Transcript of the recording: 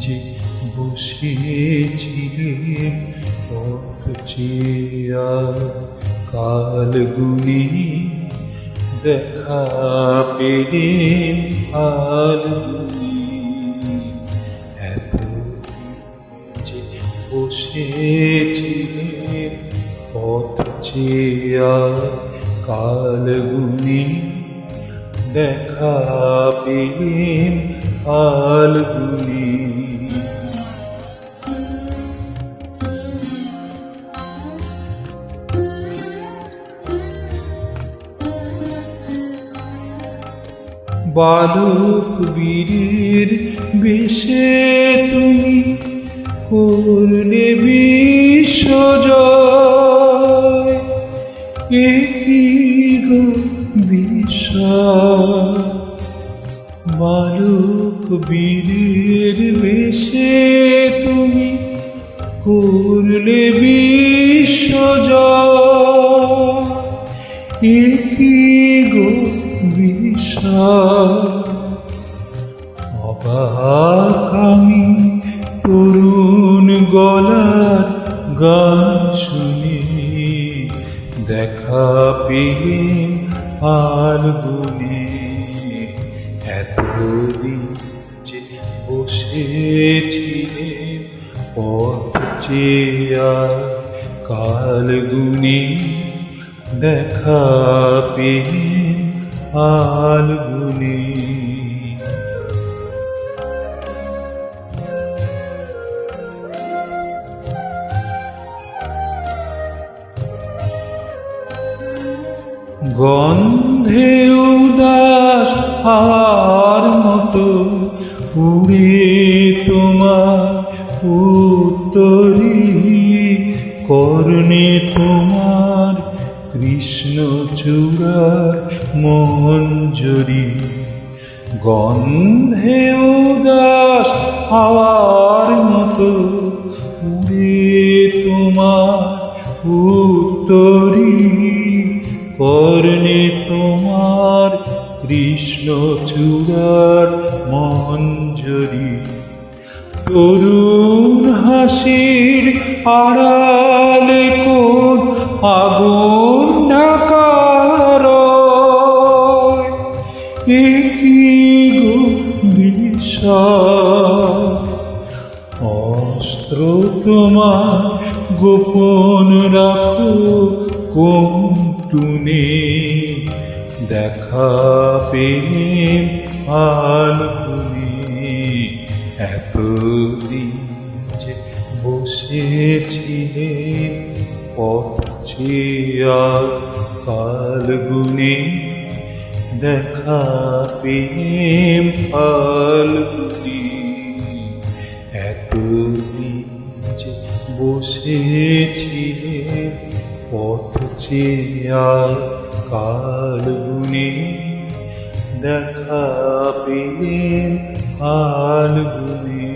যে বসেছিলে পথ চেয়ে কাল গুনি দেখা পেলে আল এত যে বসেছিলে পথ চেয়ে কাল গুনি দেখা পেলেন আলগুলি বালক বীরের বেশে তুমি করলে বিশ্বজয় একই গো বিষয় বালক বীরের বেশে তুমি করলে বিশ্বজয় একই গো বিষয় অবাক আমি তরুণ গলার গান শুনে দেখা পেলেন আলগুলি এতদিন যে বসেছিলেন পথ চেয়ে কালগুনি দেখা পেলেন আলগুলি গন্ধে উদাস হাওয়ার মতো উড়ে তোমার উত্তরী কর্ণে তোমার কৃষ্ণচূড়ার মঞ্জরি গন্ধে উদাস হাওয়ার মতো উড়ে তোমার উত্তরী কর্ণে তোমার কৃষ্ণচূড়ার মঞ্জরি তরুণ হাসির আড়ালে কোন আগুন ঢাকার একই গো বিষয় অস্ত্র তোমার গোপন রাখো কোনটুনে দেখা পেলেন আলগুলি এতদিন যে বসেছিলেন পথ চেয়ে কালগুনি দেখা পেলেন আলগুলি এতদিন যে বসেছিলেন পথ চেয়ে কালগুনি দেখা পেলেন আলগুলি